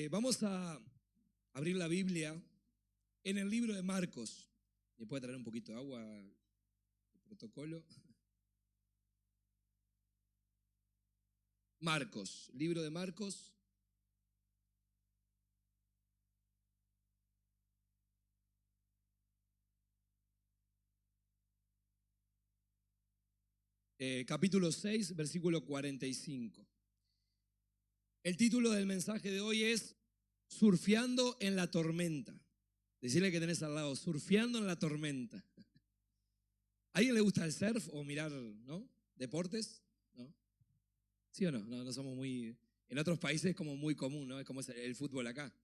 Vamos a abrir la Biblia en el libro de Marcos. ¿Me puede traer un poquito de agua el protocolo? Marcos, libro de Marcos. Capítulo 6, versículo 45. El título del mensaje de hoy es Surfeando en la tormenta. Decirle que tenés al lado, surfeando en la tormenta. ¿A alguien le gusta el surf o mirar, ¿no? ¿Deportes? ¿No? ¿Sí o no? No somos muy... En otros países es como muy común, ¿no? Es como el fútbol acá.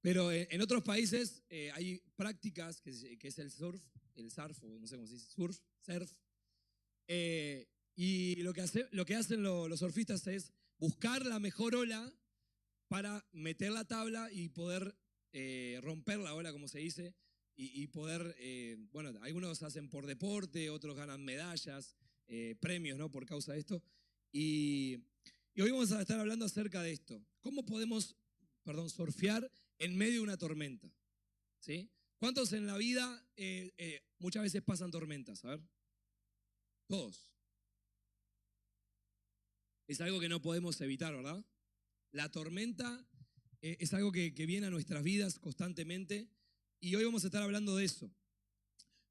Pero en otros países hay prácticas que es el surf, o no sé cómo se dice, surf. Y lo que hacen los surfistas es buscar la mejor ola para meter la tabla y poder romper la ola, como se dice, y poder, bueno, algunos hacen por deporte, otros ganan medallas, premios, ¿no? Por causa de esto. Y hoy vamos a estar hablando acerca de esto. ¿Cómo podemos, surfear en medio de una tormenta? ¿Sí? ¿Cuántos en la vida muchas veces pasan tormentas? A ver. Todos. Es algo que no podemos evitar, ¿verdad? La tormenta es algo que viene a nuestras vidas constantemente y hoy vamos a estar hablando de eso.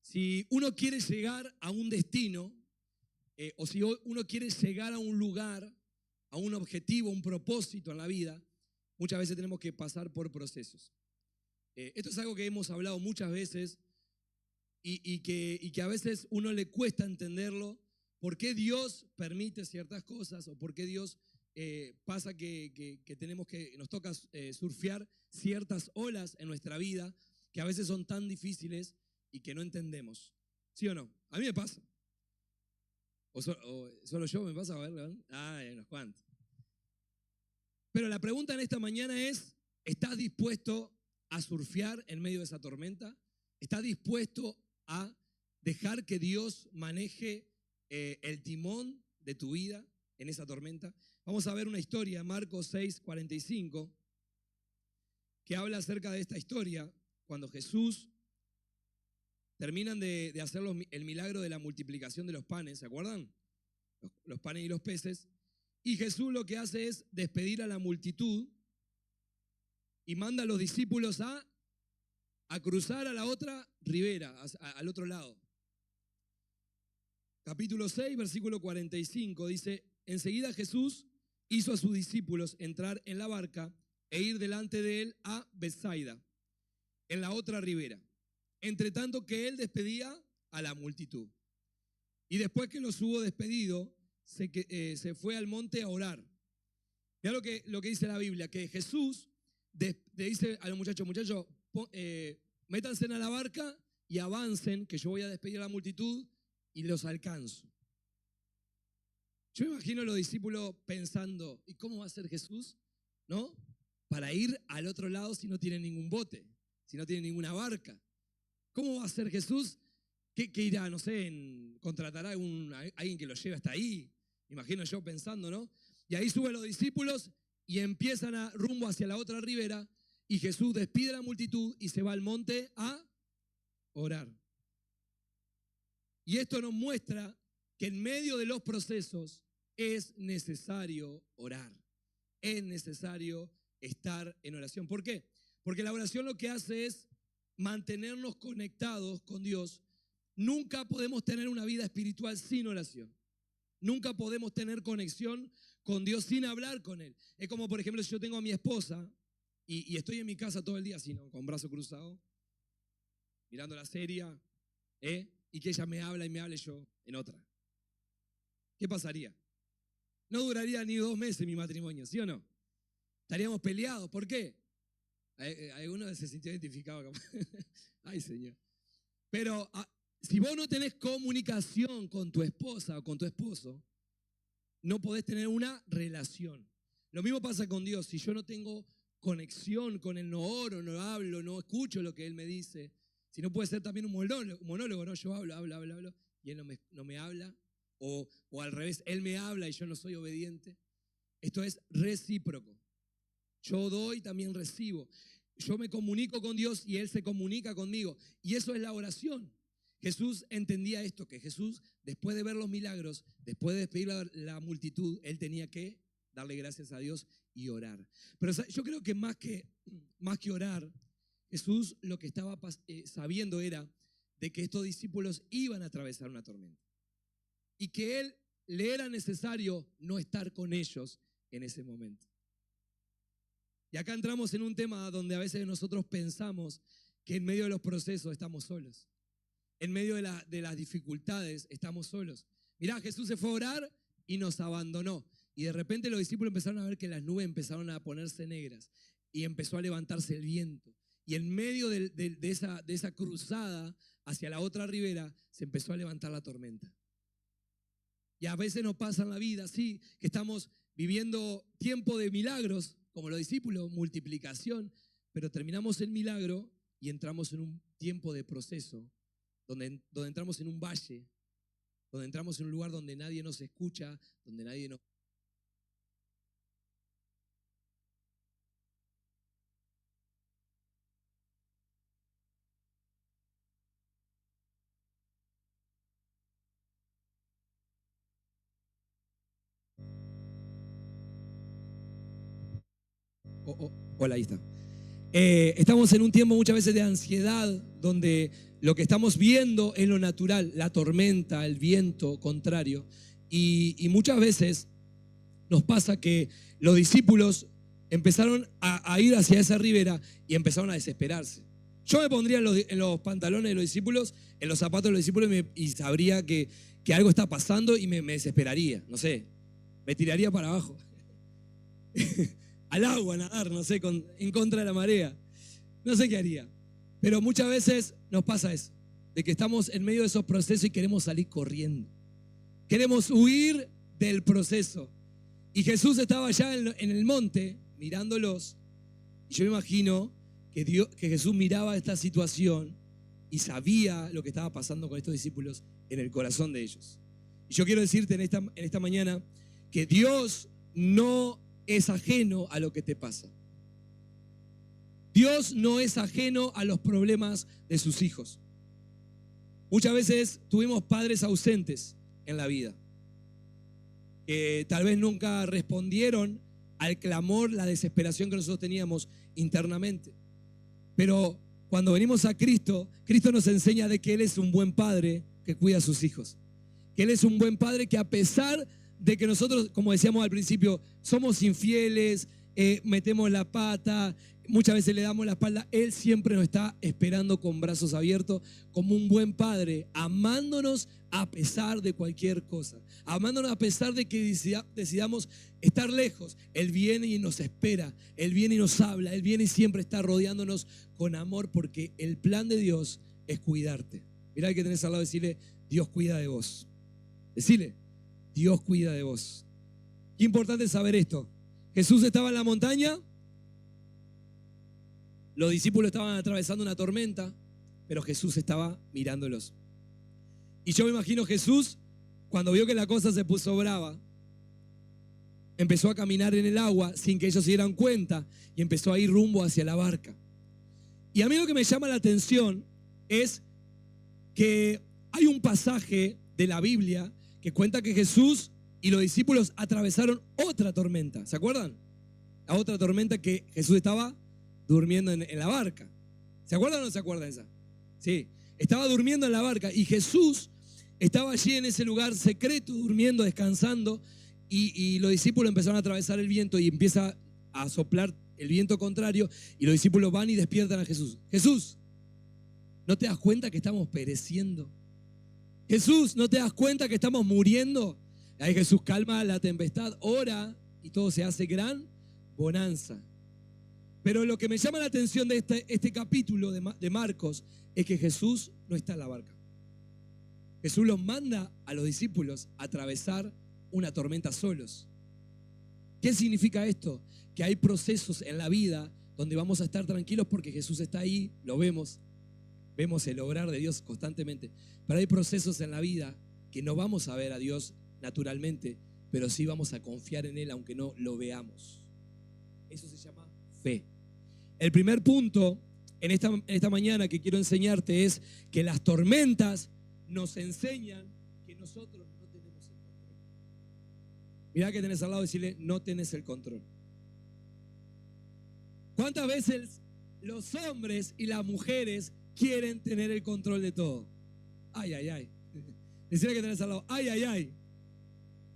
Si uno quiere llegar a un destino o si uno quiere llegar a un lugar, a un objetivo, un propósito en la vida, muchas veces tenemos que pasar por procesos. Esto es algo que hemos hablado muchas veces y que a veces uno le cuesta entenderlo. ¿Por qué Dios permite ciertas cosas o por qué Dios pasa que nos toca surfear ciertas olas en nuestra vida que a veces son tan difíciles y que no entendemos? ¿Sí o no? A mí me pasa. ¿O solo yo me pasa? A ver, hay unos cuantos. Pero la pregunta en esta mañana es, ¿estás dispuesto a surfear en medio de esa tormenta? ¿Estás dispuesto a dejar que Dios maneje el timón de tu vida en esa tormenta? Vamos a ver una historia, Marcos 6, 45, que habla acerca de esta historia, cuando Jesús terminan de hacer el milagro de la multiplicación de los panes, ¿se acuerdan? Los panes y los peces. Y Jesús lo que hace es despedir a la multitud y manda a los discípulos a cruzar a la otra ribera, al otro lado. Capítulo 6, versículo 45, dice: enseguida Jesús hizo a sus discípulos entrar en la barca e ir delante de él a Betsaida, en la otra ribera, entre tanto que él despedía a la multitud. Y después que los hubo despedido, se fue al monte a orar. Mirá lo que dice la Biblia, que Jesús le dice a los muchachos, métanse en la barca y avancen, que yo voy a despedir a la multitud y los alcanzo. Yo me imagino a los discípulos pensando, ¿y cómo va a ser Jesús? ¿No? Para ir al otro lado si no tiene ningún bote, si no tiene ninguna barca. ¿Cómo va a ser Jesús? ¿Qué irá? No sé, contratará a alguien que lo lleve hasta ahí. Imagino yo pensando, ¿no? Y ahí suben los discípulos y empiezan rumbo hacia la otra ribera y Jesús despide a la multitud y se va al monte a orar. Y esto nos muestra que en medio de los procesos es necesario orar. Es necesario estar en oración. ¿Por qué? Porque la oración lo que hace es mantenernos conectados con Dios. Nunca podemos tener una vida espiritual sin oración. Nunca podemos tener conexión con Dios sin hablar con Él. Es como, por ejemplo, si yo tengo a mi esposa y estoy en mi casa todo el día así, ¿no? Con brazo cruzado, mirando la serie, y que ella me habla y yo en otra. ¿Qué pasaría? No duraría ni 2 meses mi matrimonio, ¿sí o no? Estaríamos peleados. ¿Por qué? Alguno se sintió identificado. Ay, Señor. Pero si vos no tenés comunicación con tu esposa o con tu esposo, no podés tener una relación. Lo mismo pasa con Dios. Si yo no tengo conexión con Él, no oro, no hablo, no escucho lo que Él me dice. Si no, puede ser también un monólogo, ¿no? Yo hablo, y Él no me habla. O al revés, Él me habla y yo no soy obediente. Esto es recíproco. Yo doy, también recibo. Yo me comunico con Dios y Él se comunica conmigo. Y eso es la oración. Jesús entendía esto, que Jesús, después de ver los milagros, después de despedir la multitud, Él tenía que darle gracias a Dios y orar. Pero yo creo que más que orar, Jesús lo que estaba sabiendo era de que estos discípulos iban a atravesar una tormenta y que Él le era necesario no estar con ellos en ese momento. Y acá entramos en un tema donde a veces nosotros pensamos que en medio de los procesos estamos solos. En medio de las dificultades estamos solos. Mirá, Jesús se fue a orar y nos abandonó. Y de repente los discípulos empezaron a ver que las nubes empezaron a ponerse negras y empezó a levantarse el viento. Y en medio de esa cruzada hacia la otra ribera se empezó a levantar la tormenta. Y a veces nos pasa en la vida así, que estamos viviendo tiempo de milagros, como los discípulos, multiplicación, pero terminamos el milagro y entramos en un tiempo de proceso, donde entramos en un valle, donde entramos en un lugar donde nadie nos escucha, donde nadie nos... Hola, ahí está. Estamos en un tiempo muchas veces de ansiedad, donde lo que estamos viendo es lo natural, la tormenta, el viento contrario. Y muchas veces nos pasa que los discípulos empezaron a ir hacia esa ribera y empezaron a desesperarse. Yo me pondría en los pantalones de los discípulos, en los zapatos de los discípulos y sabría que algo está pasando y me desesperaría, no sé, me tiraría para abajo. Al agua, a nadar, no sé, en contra de la marea. No sé qué haría. Pero muchas veces nos pasa eso, de que estamos en medio de esos procesos y queremos salir corriendo. Queremos huir del proceso. Y Jesús estaba allá en el monte mirándolos. Y yo me imagino que Jesús miraba esta situación y sabía lo que estaba pasando con estos discípulos en el corazón de ellos. Y yo quiero decirte en esta mañana que Dios no es ajeno a lo que te pasa. Dios no es ajeno a los problemas de sus hijos. Muchas veces tuvimos padres ausentes en la vida, que tal vez nunca respondieron al clamor, la desesperación que nosotros teníamos internamente. Pero cuando venimos a Cristo, Cristo nos enseña de que Él es un buen padre que cuida a sus hijos. Que Él es un buen padre que, a pesar de que nosotros, como decíamos al principio, somos infieles, metemos la pata, muchas veces le damos la espalda, Él siempre nos está esperando con brazos abiertos, como un buen padre, amándonos a pesar de cualquier cosa, amándonos a pesar de que decidamos estar lejos. Él viene y nos espera, Él viene y nos habla, Él viene y siempre está rodeándonos con amor, porque el plan de Dios es cuidarte. Mirá al que tenés al lado, decirle: Dios cuida de vos. Decirle: Dios cuida de vos. Qué importante saber esto. Jesús estaba en la montaña, los discípulos estaban atravesando una tormenta, pero Jesús estaba mirándolos. Y yo me imagino Jesús, cuando vio que la cosa se puso brava, empezó a caminar en el agua sin que ellos se dieran cuenta y empezó a ir rumbo hacia la barca. Y a mí lo que me llama la atención es que hay un pasaje de la Biblia que cuenta que Jesús y los discípulos atravesaron otra tormenta. ¿Se acuerdan? La otra tormenta, que Jesús estaba durmiendo en la barca. ¿Se acuerdan o no se acuerdan esa? Sí, estaba durmiendo en la barca y Jesús estaba allí en ese lugar secreto, durmiendo, descansando, y los discípulos empezaron a atravesar el viento y empieza a soplar el viento contrario y los discípulos van y despiertan a Jesús. Jesús, ¿no te das cuenta que estamos pereciendo? Jesús, ¿no te das cuenta que estamos muriendo? Ahí Jesús calma la tempestad, ora y todo se hace gran bonanza. Pero lo que me llama la atención de este capítulo de Marcos es que Jesús no está en la barca. Jesús los manda a los discípulos a atravesar una tormenta solos. ¿Qué significa esto? Que hay procesos en la vida donde vamos a estar tranquilos porque Jesús está ahí, lo vemos el obrar de Dios constantemente. Pero hay procesos en la vida que no vamos a ver a Dios naturalmente, pero sí vamos a confiar en Él aunque no lo veamos. Eso se llama fe. El primer punto en esta mañana que quiero enseñarte es que las tormentas nos enseñan que nosotros no tenemos el control. Mirá que tenés al lado y decirle, no tenés el control. ¿Cuántas veces los hombres y las mujeres quieren tener el control de todo? Ay, ay, ay. Decirle que tenés al lado, ay, ay, ay.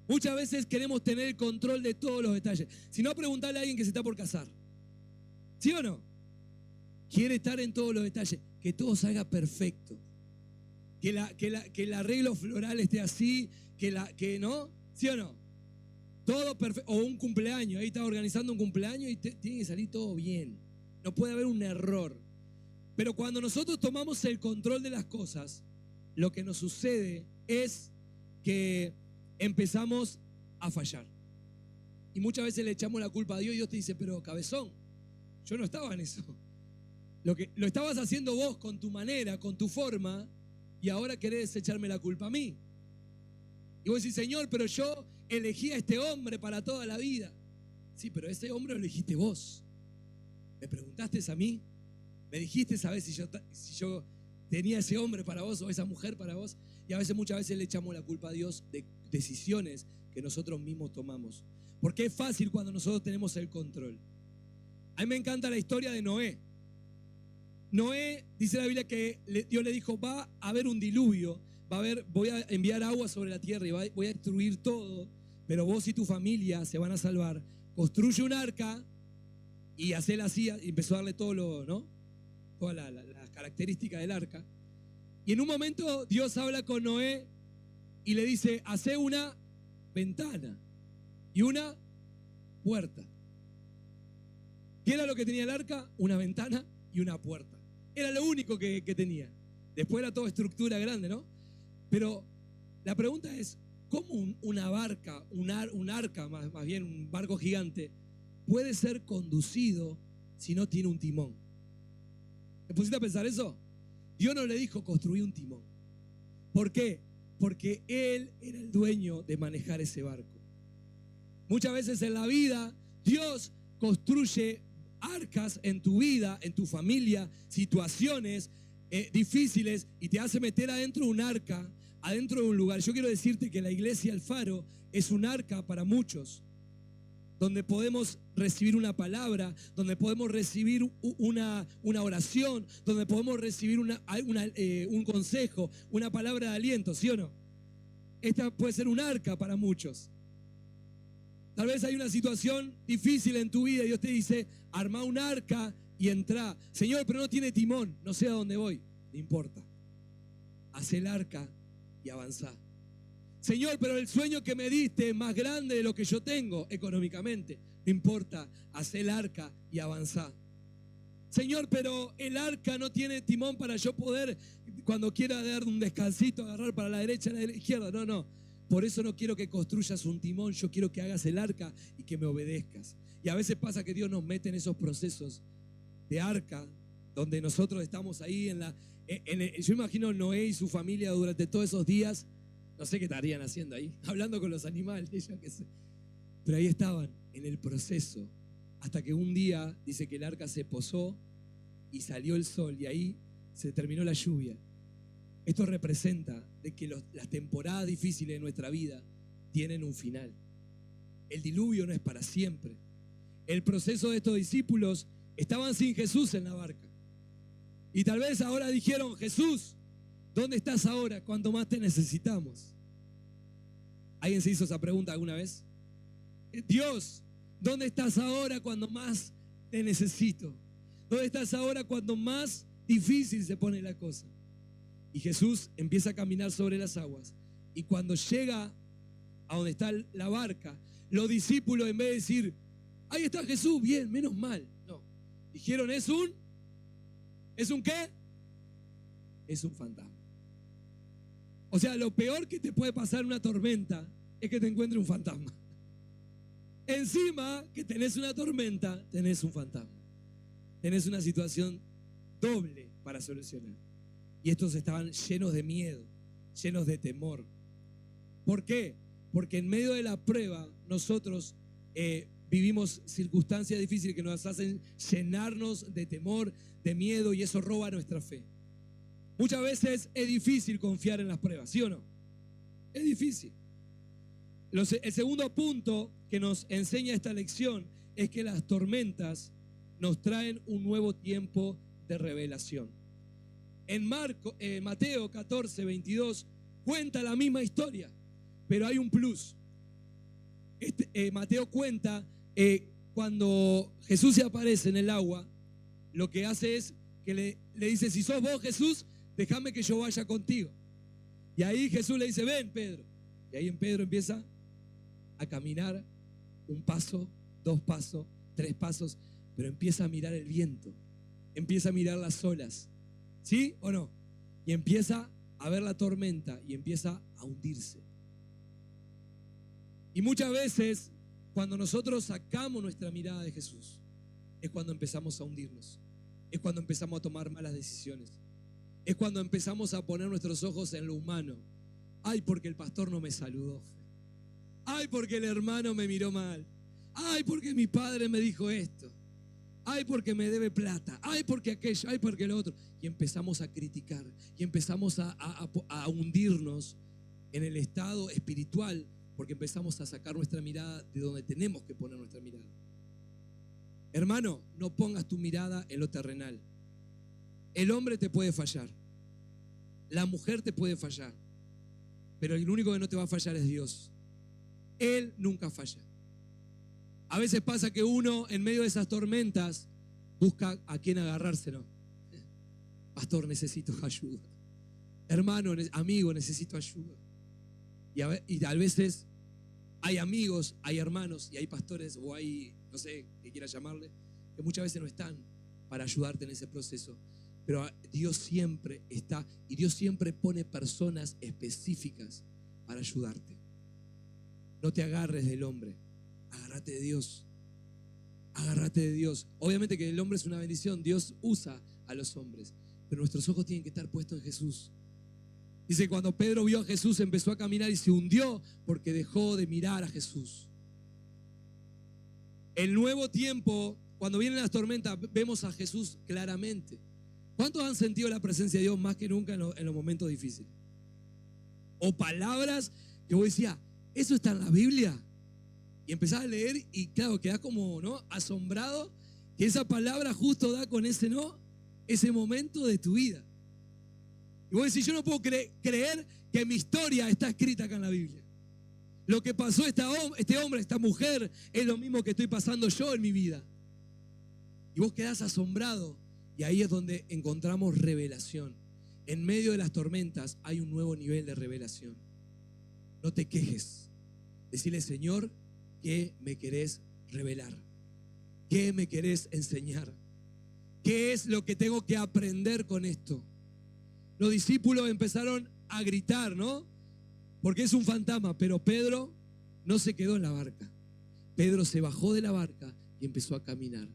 Muchas veces queremos tener el control de todos los detalles. Si no, preguntarle a alguien que se está por casar. ¿Sí o no? Quiere estar en todos los detalles, que todo salga perfecto, que el arreglo floral esté así, que no, ¿sí o no? Todo perfecto, o un cumpleaños, ahí está organizando un cumpleaños y tiene que salir todo bien, no puede haber un error. Pero cuando nosotros tomamos el control de las cosas, lo que nos sucede es que empezamos a fallar. Y muchas veces le echamos la culpa a Dios y Dios te dice, pero cabezón, yo no estaba en eso. Lo estabas haciendo vos con tu manera, con tu forma, y ahora querés echarme la culpa a mí. Y vos decís, Señor, pero yo elegí a este hombre para toda la vida. Sí, pero ese hombre lo elegiste vos. ¿Me preguntaste a mí? ¿Me dijiste, sabes, si yo tenía ese hombre para vos o esa mujer para vos? Y a veces, muchas veces le echamos la culpa a Dios de decisiones que nosotros mismos tomamos. Porque es fácil cuando nosotros tenemos el control. A mí me encanta la historia de Noé. Noé, dice la Biblia que Dios le dijo, va a haber un diluvio, voy a enviar agua sobre la tierra y voy a destruir todo, pero vos y tu familia se van a salvar. Construye un arca y hacela así, y empezó a darle todo todas las características del arca. Y en un momento Dios habla con Noé y le dice, hacé una ventana y una puerta. ¿Qué era lo que tenía el arca? Una ventana y una puerta. Era lo único que tenía. Después era toda estructura grande, ¿no? Pero la pregunta es, ¿cómo una barca, un arca, más bien un barco gigante, puede ser conducido si no tiene un timón? ¿Te pusiste a pensar eso? Dios no le dijo construir un timón. ¿Por qué? Porque Él era el dueño de manejar ese barco. Muchas veces en la vida, Dios construye arcas en tu vida, en tu familia, situaciones difíciles, y te hace meter adentro de un arca, adentro de un lugar. Yo quiero decirte que la iglesia El Faro es un arca para muchos, donde podemos recibir una palabra, donde podemos recibir una oración, donde podemos recibir un consejo, una palabra de aliento, ¿sí o no? Esta puede ser un arca para muchos. Tal vez hay una situación difícil en tu vida y Dios te dice, arma un arca y entra. Señor, pero no tiene timón, no sé a dónde voy. No importa. Haz el arca y avanzá. Señor, pero el sueño que me diste es más grande de lo que yo tengo económicamente. No importa, haz el arca y avanzá. Señor, pero el arca no tiene timón para yo poder, cuando quiera dar un descansito, agarrar para la derecha, a la izquierda. No. Por eso no quiero que construyas un timón, yo quiero que hagas el arca y que me obedezcas. Y a veces pasa que Dios nos mete en esos procesos de arca, donde nosotros estamos ahí yo imagino Noé y su familia durante todos esos días, no sé qué estarían haciendo ahí, hablando con los animales, yo qué sé. Pero ahí estaban, en el proceso, hasta que un día, dice que el arca se posó y salió el sol y ahí se terminó la lluvia. Esto representa de que las temporadas difíciles de nuestra vida tienen un final. El diluvio no es para siempre. El proceso de estos discípulos estaban sin Jesús en la barca. Y tal vez ahora dijeron, Jesús, ¿dónde estás ahora cuando más te necesitamos? ¿Alguien se hizo esa pregunta alguna vez? Dios, ¿dónde estás ahora cuando más te necesito? ¿Dónde estás ahora cuando más difícil se pone la cosa? Y Jesús empieza a caminar sobre las aguas. Y cuando llega a donde está la barca, los discípulos, en vez de decir, ahí está Jesús, bien, menos mal. No, dijeron, ¿es un qué? Es un fantasma. O sea, lo peor que te puede pasar en una tormenta es que te encuentre un fantasma. Encima que tenés una tormenta, tenés un fantasma. Tenés una situación doble para solucionar. Y estos estaban llenos de miedo, llenos de temor. ¿Por qué? Porque en medio de la prueba nosotros vivimos circunstancias difíciles que nos hacen llenarnos de temor, de miedo, y eso roba nuestra fe. Muchas veces es difícil confiar en las pruebas, ¿sí o no? Es difícil. El segundo punto que nos enseña esta lección es que las tormentas nos traen un nuevo tiempo de revelación. En Mateo 14, 22 cuenta la misma historia, pero hay un plus. Mateo cuenta cuando Jesús se aparece en el agua, lo que hace es que le dice: si sos vos, Jesús, déjame que yo vaya contigo. Y ahí Jesús le dice: ven, Pedro. Y ahí en Pedro empieza a caminar un paso, 2 pasos, 3 pasos, pero empieza a mirar el viento, empieza a mirar las olas, ¿sí o no? Y empieza a ver la tormenta y empieza a hundirse. Y muchas veces, cuando nosotros sacamos nuestra mirada de Jesús, es cuando empezamos a hundirnos, es cuando empezamos a tomar malas decisiones, es cuando empezamos a poner nuestros ojos en lo humano. Ay, porque el pastor no me saludó. Ay, porque el hermano me miró mal. Ay, porque mi padre me dijo esto. Ay, porque me debe plata. Ay, porque aquello. Ay, porque lo otro. Y empezamos a criticar. Y empezamos a hundirnos en el estado espiritual, porque empezamos a sacar nuestra mirada de donde tenemos que poner nuestra mirada. Hermano, no pongas tu mirada en lo terrenal. El hombre te puede fallar. La mujer te puede fallar. Pero el único que no te va a fallar es Dios. Él nunca falla. A veces pasa que uno, en medio de esas tormentas, busca a quién agarrarse, ¿no? Pastor, necesito ayuda. Hermano, amigo, necesito ayuda. Y a veces hay amigos, hay hermanos y hay pastores, o hay, no sé qué quieras llamarle, que muchas veces no están para ayudarte en ese proceso. Pero Dios siempre está, y Dios siempre pone personas específicas para ayudarte. No te agarres del hombre, agárrate de Dios. Agárrate de Dios. Obviamente que el hombre es una bendición, Dios usa a los hombres, pero nuestros ojos tienen que estar puestos en Jesús. Dice, cuando Pedro vio a Jesús, empezó a caminar y se hundió porque dejó de mirar a Jesús. El nuevo tiempo, cuando vienen las tormentas, vemos a Jesús claramente. ¿Cuántos han sentido la presencia de Dios más que nunca en los momentos difíciles? O palabras que vos decías, ¿eso está en la Biblia? Y empezás a leer y claro, quedás como, ¿no?, asombrado que esa palabra justo da con ese, ¿no?, ese momento de tu vida. Y vos decís, yo no puedo creer que mi historia está escrita acá en la Biblia. Lo que pasó este hombre, esta mujer, es lo mismo que estoy pasando yo en mi vida. Y vos quedás asombrado. Y ahí es donde encontramos revelación. En medio de las tormentas hay un nuevo nivel de revelación. No te quejes. Decile, Señor, ¿qué me querés revelar? ¿Qué me querés enseñar? ¿Qué es lo que tengo que aprender con esto? Los discípulos empezaron a gritar, ¿no? Porque es un fantasma, pero Pedro no se quedó en la barca. Pedro se bajó de la barca y empezó a caminar.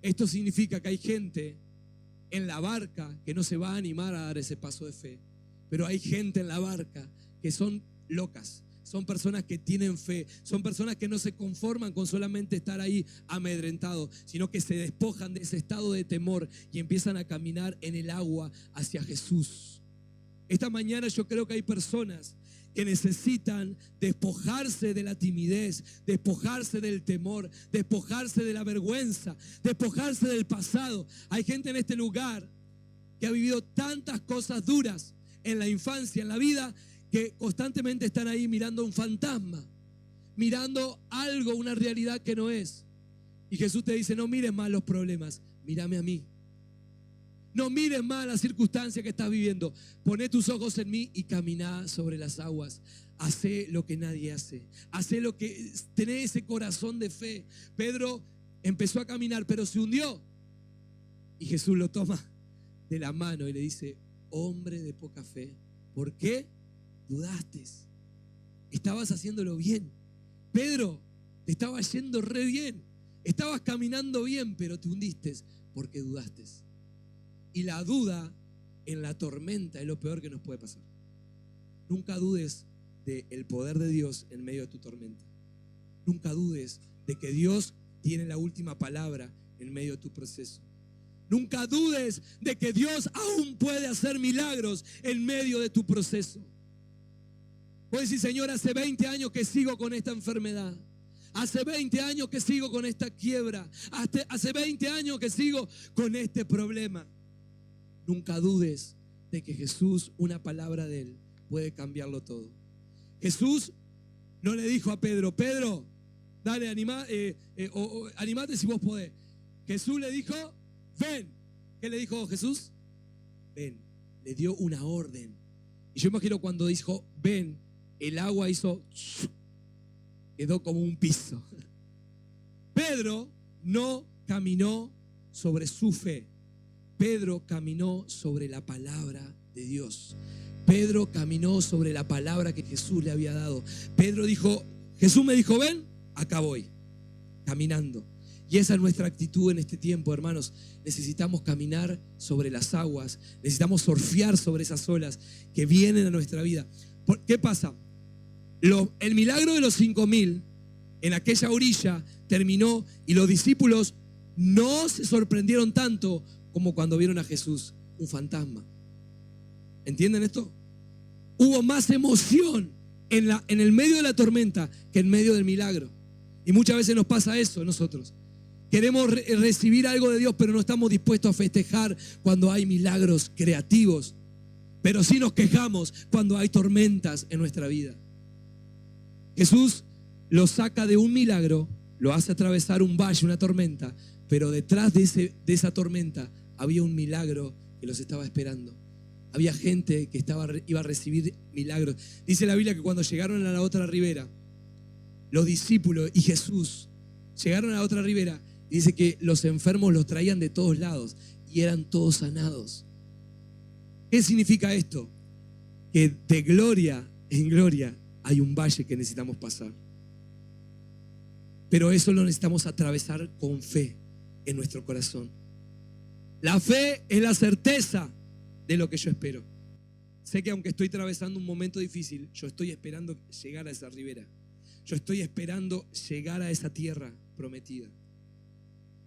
Esto significa que hay gente en la barca que no se va a animar a dar ese paso de fe, pero hay gente en la barca que son locas. Son personas que tienen fe, son personas que no se conforman con solamente estar ahí amedrentados, sino que se despojan de ese estado de temor y empiezan a caminar en el agua hacia Jesús. Esta mañana yo creo que hay personas que necesitan despojarse de la timidez, despojarse del temor, despojarse de la vergüenza, despojarse del pasado. Hay gente en este lugar que ha vivido tantas cosas duras en la infancia, en la vida, que constantemente están ahí mirando un fantasma, mirando algo, una realidad que no es. Y Jesús te dice, no mires más los problemas, mírame a mí. No mires más las circunstancias que estás viviendo. Poné tus ojos en mí y caminá sobre las aguas. Hacé lo que nadie hace. Hacé lo que, tené ese corazón de fe. Pedro empezó a caminar, pero se hundió. Y Jesús lo toma de la mano y le dice, hombre de poca fe, ¿por qué dudaste? Estabas haciéndolo bien. Pedro, te estaba yendo re bien. Estabas caminando bien, pero te hundiste porque dudaste. Y la duda en la tormenta es lo peor que nos puede pasar. Nunca dudes del poder de Dios en medio de tu tormenta. Nunca dudes de que Dios tiene la última palabra en medio de tu proceso. Nunca dudes de que Dios aún puede hacer milagros en medio de tu proceso. Puedes decir, Señor, hace 20 años que sigo con esta enfermedad. Hace 20 años que sigo con esta quiebra. Hace 20 años que sigo con este problema. Nunca dudes de que Jesús, una palabra de Él, puede cambiarlo todo. Jesús no le dijo a Pedro, Pedro, dale, animate si vos podés. Jesús le dijo, ven. ¿Qué le dijo Jesús? Ven. Le dio una orden. Y yo imagino cuando dijo, ven, el agua hizo, quedó como un piso. Pedro no caminó sobre su fe. Pedro caminó sobre la palabra de Dios. Pedro caminó sobre la palabra que Jesús le había dado. Pedro dijo, Jesús me dijo, ven, acá voy, caminando. Y esa es nuestra actitud en este tiempo, hermanos. Necesitamos caminar sobre las aguas. Necesitamos surfear sobre esas olas que vienen a nuestra vida. ¿Qué pasa? El milagro de los 5.000 en aquella orilla terminó y los discípulos no se sorprendieron tanto como cuando vieron a Jesús, un fantasma. ¿Entienden esto? Hubo más emoción en el medio de la tormenta que en medio del milagro. Y muchas veces nos pasa eso a nosotros. Queremos recibir algo de Dios, pero no estamos dispuestos a festejar cuando hay milagros creativos. Pero sí nos quejamos cuando hay tormentas en nuestra vida. Jesús lo saca de un milagro, lo hace atravesar un valle, una tormenta, pero detrás de esa tormenta había un milagro que los estaba esperando. Había gente que iba a recibir milagros. Dice la Biblia que cuando llegaron a la otra ribera, los discípulos y Jesús llegaron a la otra ribera y dice que los enfermos los traían de todos lados y eran todos sanados. ¿Qué significa esto? Que de gloria en gloria hay un valle que necesitamos pasar. Pero eso lo necesitamos atravesar con fe en nuestro corazón. La fe es la certeza de lo que yo espero. Sé que aunque estoy atravesando un momento difícil, yo estoy esperando llegar a esa ribera. Yo estoy esperando llegar a esa tierra prometida.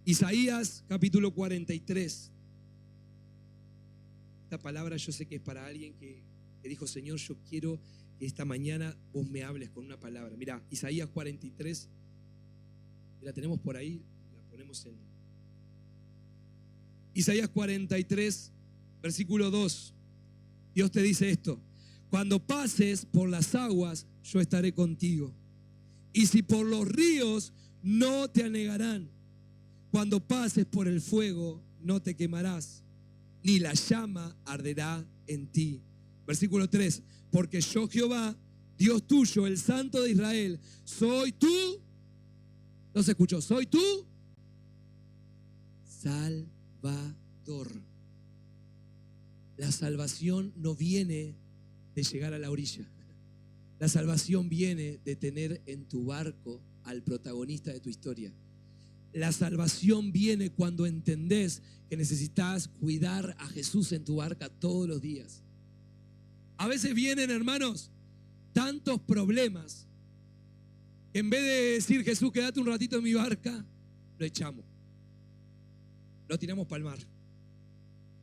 Isaías capítulo 43. Esta palabra yo sé que es para alguien que dijo, Señor, yo quiero que esta mañana vos me hables con una palabra. Mira, Isaías 43, la tenemos por ahí, la ponemos en Isaías 43, versículo 2. Dios te dice esto: cuando pases por las aguas, yo estaré contigo. Y si por los ríos, no te anegarán. Cuando pases por el fuego, no te quemarás, ni la llama arderá en ti. Versículo 3. Porque yo, Jehová, Dios tuyo, el Santo de Israel, soy tú. No se escuchó. Soy tú Salvador. La salvación no viene de llegar a la orilla. La salvación viene de tener en tu barco al protagonista de tu historia. La salvación viene cuando entendés que necesitas cuidar a Jesús en tu barca todos los días. A veces vienen, hermanos, tantos problemas que en vez de decir, Jesús, quédate un ratito en mi barca, lo echamos. Lo tiramos para el mar.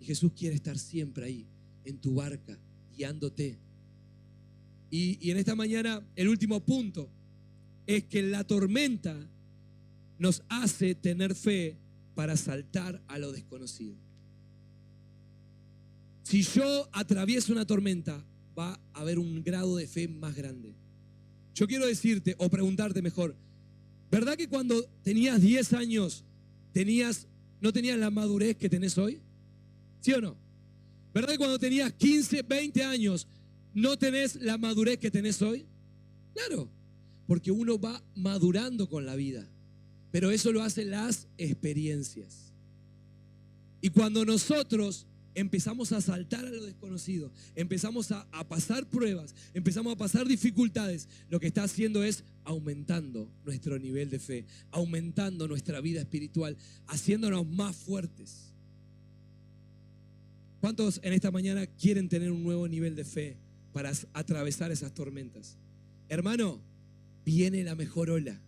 Y Jesús quiere estar siempre ahí, en tu barca, guiándote. Y en esta mañana, el último punto es que la tormenta nos hace tener fe para saltar a lo desconocido. Si yo atravieso una tormenta, va a haber un grado de fe más grande. Yo quiero decirte, o preguntarte mejor, ¿verdad que cuando tenías 10 años no tenías la madurez que tenés hoy? ¿Sí o no? ¿Verdad que cuando tenías 15, 20 años no tenés la madurez que tenés hoy? Claro, porque uno va madurando con la vida, pero eso lo hacen las experiencias. Y cuando nosotros empezamos a saltar a lo desconocido, empezamos a pasar pruebas, empezamos a pasar dificultades, lo que está haciendo es aumentando nuestro nivel de fe, aumentando nuestra vida espiritual, haciéndonos más fuertes. ¿Cuántos en esta mañana quieren tener un nuevo nivel de fe para atravesar esas tormentas? Hermano, viene la mejor ola.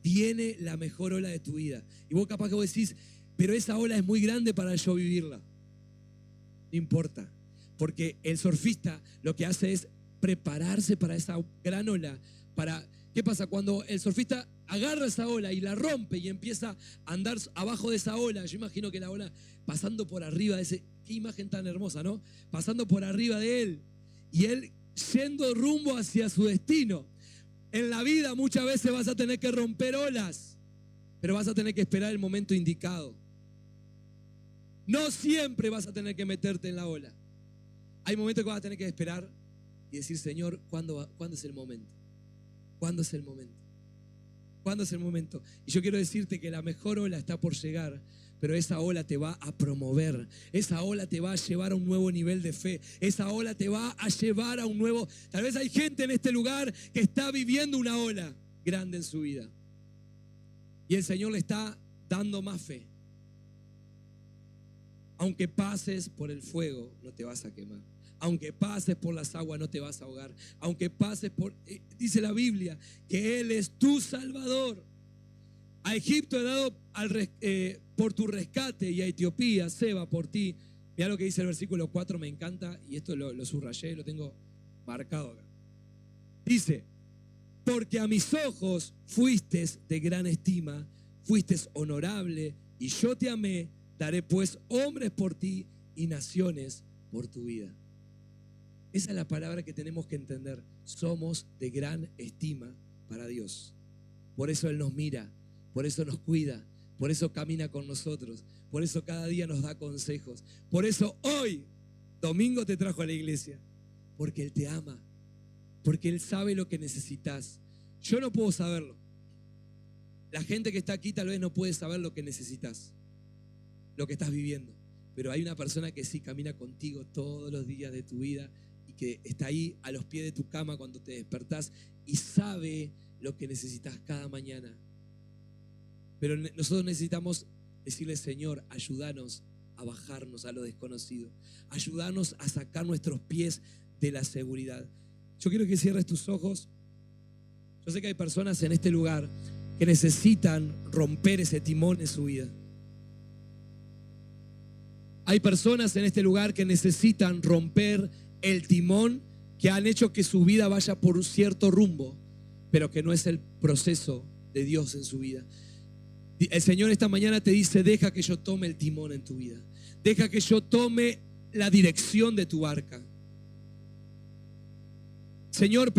viene la mejor ola de tu vida. Y vos capaz que vos decís, pero esa ola es muy grande para yo vivirla. No importa, porque el surfista lo que hace es prepararse para esa gran ola. ¿Qué pasa? Cuando el surfista agarra esa ola y la rompe y empieza a andar abajo de esa ola, yo imagino que la ola pasando por arriba de ese, qué imagen tan hermosa, ¿no? Pasando por arriba de él y él yendo rumbo hacia su destino. En la vida muchas veces vas a tener que romper olas, pero vas a tener que esperar el momento indicado. No siempre vas a tener que meterte en la ola. Hay momentos que vas a tener que esperar y decir, Señor, ¿cuándo es el momento? ¿Cuándo es el momento? ¿Cuándo es el momento? Y yo quiero decirte que la mejor ola está por llegar, pero esa ola te va a promover, esa ola te va a llevar a un nuevo nivel de fe, esa ola te va a llevar a un nuevo... Tal vez hay gente en este lugar que está viviendo una ola grande en su vida y el Señor le está dando más fe. Aunque pases por el fuego, no te vas a quemar. Aunque pases por las aguas, no te vas a ahogar. Aunque pases por... dice la Biblia que Él es tu Salvador. A Egipto he dado por tu rescate y a Etiopía, Seba, por ti. Mira lo que dice el versículo 4, me encanta. Y esto lo subrayé, lo tengo marcado acá. Dice, porque a mis ojos fuiste de gran estima, fuiste honorable y yo te amé. Daré pues hombres por ti y naciones por tu vida. Esa es la palabra que tenemos que entender. Somos de gran estima para Dios. Por eso Él nos mira, por eso nos cuida, por eso camina con nosotros, por eso cada día nos da consejos. Por eso hoy, domingo, te trajo a la iglesia. Porque Él te ama, porque Él sabe lo que necesitas. Yo no puedo saberlo. La gente que está aquí tal vez no puede saber lo que necesitas, lo que estás viviendo, pero hay una persona que sí camina contigo todos los días de tu vida y que está ahí a los pies de tu cama cuando te despertás y sabe lo que necesitas cada mañana. Pero nosotros necesitamos decirle, Señor, ayúdanos a bajarnos a lo desconocido, ayúdanos a sacar nuestros pies de la seguridad. Yo quiero que cierres tus ojos. Yo sé que hay personas en este lugar que necesitan romper ese timón en su vida. Hay personas en este lugar que necesitan romper el timón que han hecho que su vida vaya por un cierto rumbo, pero que no es el proceso de Dios en su vida. El Señor esta mañana te dice, deja que yo tome el timón en tu vida. Deja que yo tome la dirección de tu barca. Señor,